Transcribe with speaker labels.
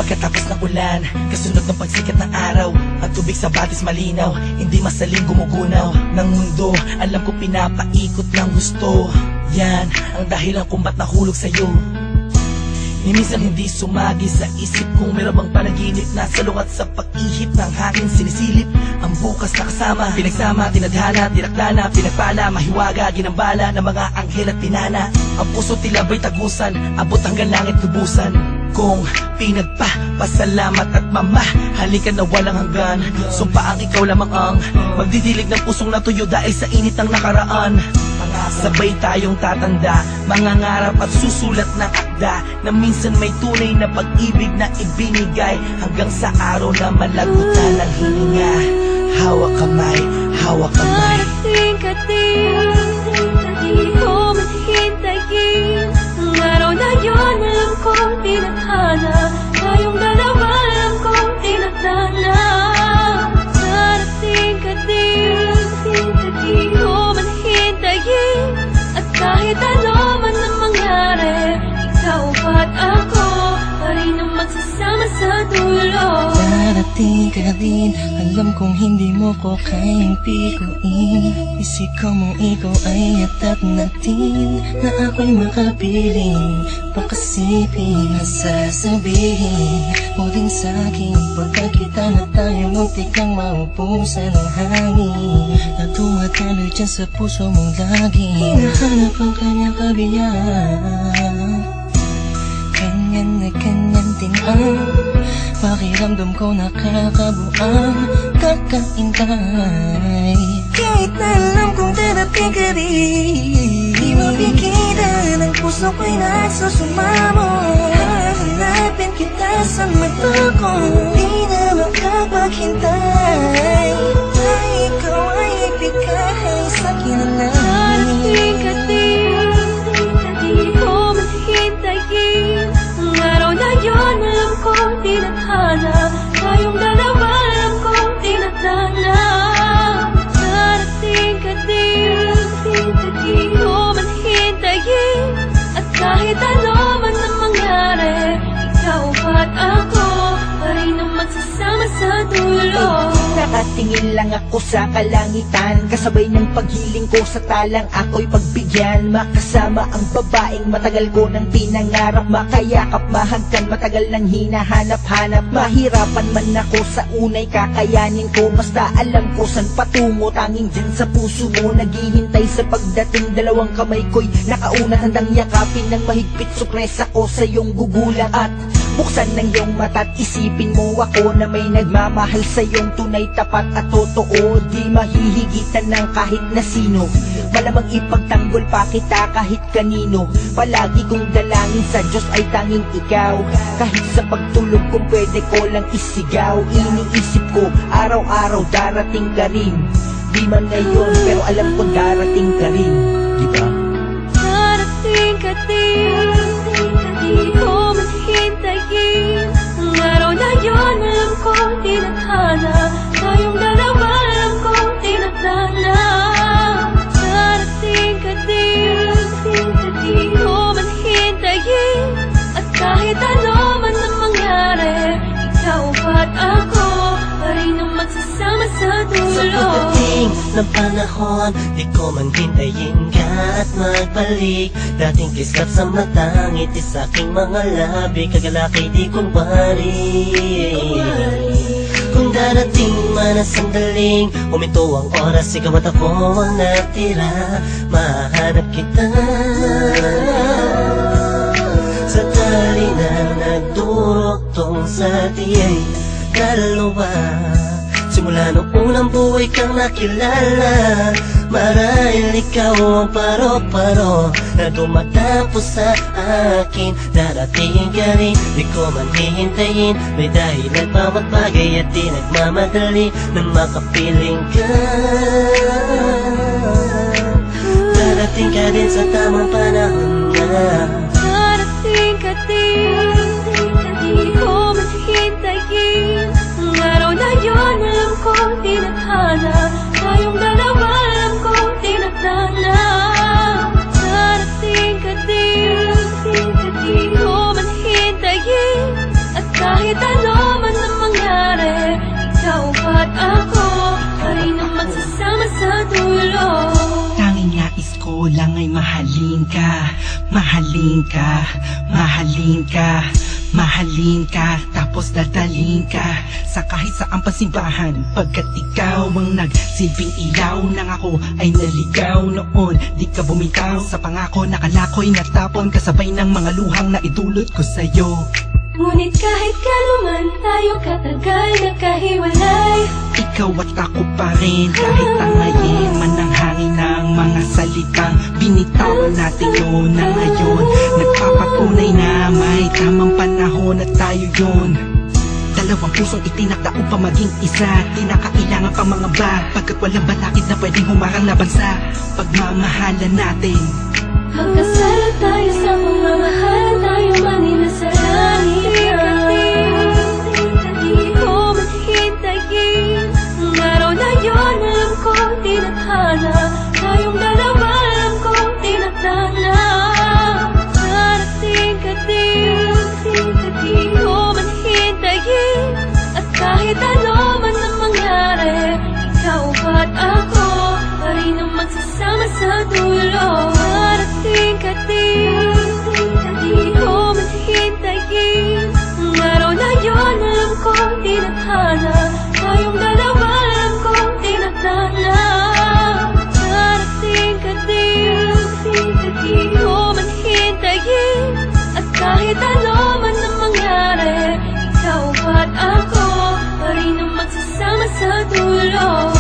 Speaker 1: Pagkatapos ng ulan, kasunod ng pagsikat ng araw, ang tubig sa batis malinaw, hindi masaling gumugunaw ng mundo. Alam ko pinapaikot ng gusto, yan ang dahilan kung ba't nahulog sa'yo. Ni minsan hindi sumagi sa isip kung meron bang panaginip na salungat sa pag-ihip ng hangin sinisilip. Ang bukas na kasama, pinagsama, tinadhana, tinaklana, pinagpala, mahiwaga, ginambala ng mga anghel at pinana. Ang puso tila ba'y tagusan, abot hanggang langit lubusan. Kung pinagpapasalamat at mamahalin ka na walang hanggan, sumpa ang ikaw lamang ang magdidilig ng pusong natuyo dahil sa init ng nakaraan. Sabay tayong tatanda, mangangarap at susulat ng akda na minsan may tunay na pag-ibig na ibinigay hanggang sa araw na malagutan ng hininga. Hawak kamay, hawak kamay.
Speaker 2: Darating ka din, di ko maghintayin. Ang araw na yun, alam kong tinadhana. Tayong dalawa, alam kong tinadhana. Darating ka din, di ko maghintayin. At kahit ano man ang mangyari, ikaw at ako pa rin ang magsasama sa dulo.
Speaker 3: Darating ka din, alam kong hindi mo ko kayang pikuin. Isikaw mo ikaw ay atap natin, na ako'y makapiling. Pakasipin na sasabihin mo din sa'kin, pagkakita na tayo muntik kang maupusan ng hangin, na tumatalo dyan sa puso mong lagi. Hinahanap ang kanyang kabiyak, ganyan na ganyan din ang pakiramdam ko, nakakabuang kakaintay. Kahit na alam kong darating ka rin, di mapigilan ang puso ko'y nagsusumamo. Hanapin kita sa mata ko, di na makapaghintay. Ay, ikaw ay ibigay sa'kin na lang.
Speaker 2: Darating ka din, di ko maghintayin. Ang araw na yun, alam kong tinadhana. Tayong dalawa, alam kong tinadhana. Darating ka din, di ko maghintayin. At kahit ano man ang mangyari, ikaw at ako pa rin ang magsasama sa dulo.
Speaker 4: Nakatingin lang ako sa kalangitan, kasabay ng paghiling ko sa talang ako'y pagbigyan. Makasama ang babaeng matagal ko nang pinangarap, makayakap, mahagkan, matagal nang hinahanap-hanap. Mahirapan man ako sa unay, kakayanin ko, basta alam ko san patungo. Tanging dyan sa puso mo, naghihintay sa pagdating. Dalawang kamay ko'y nakaunat, handang yakapin ng mahigpit. Sukresa ko sa iyong gugulang at buksan ng iyong mata't isipin mo ako na may nagmamahal sa iyong tunay, tapat at totoo. Di mahihigitan ng kahit na sino, malamang ipagtanggol pa kita kahit kanino. Palagi kong dalangin sa Diyos ay tanging ikaw, kahit sa pagtulog kung pwede ko lang isigaw. Iniisip ko araw-araw darating ka rin, di man ngayon pero alam ko darating ka rin, di ba?
Speaker 2: Darating ka din, di ko maghintayin. Ang araw na yun, alam kong tinadhana. Tayong dalawa, alam kong tinadhana. Darating ka din, di ko maghintayin. At kahit ano man ang mangyari, ikaw at ako pa rin ang magsasama sa dulo.
Speaker 3: Sa pagdating ng panahon, di ko man hintayin ka at magbalik. Dating kislap sa mata, ngiti sa aking mga labi, kagalaki di kunwari. Kung darating man ang sandaling, huminto ang oras, ikaw at ako ang natira. Mahanap kita sa tali na nagduruktong sa tiyay dalawa. Simula nung unang buhay kang nakilala, marahil ikaw ang paro-paro na tumatapos sa akin. Darating ka rin, di ko man hihintayin, may dahilan bawat bagay at di nagmamadali na makapiling ka. Darating ka din sa tamang panahon na.
Speaker 2: Darating ka din, di ko maghintayin. Ang araw na yun, alam kong tinadhana. Tayong dalawa, alam kong tinadhana. Darating ka din, di ko maghintayin. At kahit
Speaker 1: gusto lang ay mahalin ka, mahalin ka, mahalin ka, mahalin ka, tapos dadalhin ka sa kahit saang pasimbahan. Pagkat ikaw ang nagsilbing ilaw nang ako ay naligaw noon. Di ka bumitaw sa pangako, nakalako'y natapon kasabay ng mga luhang na idulot ko sa'yo.
Speaker 2: Ngunit kahit kailan tayo katagal nagkahiwalay,
Speaker 1: Ikaw at ako pa rin, kahit tangayin man ang hangin ng mga salitang binitawan natin yun na ngayon. Nagpapatunay na may tamang panahon at tayo yun. Dalawang pusong itinakda upang maging isa, di na kailangan pang mga ba, pagkat walang balakid na pwedeng humarang laban sa pagmamahalan natin.
Speaker 2: magkasala tayo sa pagmamahal, tayo man ay nasa langit. Di ko man hintayin ang araw na yun, alam ko tinathala. Tayong dalawa, alam ko tinathala. Darating ka din, di ko man hintayin. At kahit ano man ang mangyari, ikaw at ako pa rin ang magsasama sa dulo. Darating ka din, di ko man hintayin ang araw na yun, alam ko tinathala. Tayong dalawa, alam ko tinathala. Darating ka din, di ko man hintayin. At kahit ano man ang mangyari, ikaw at ako pa rin ang magsasama sa dulo.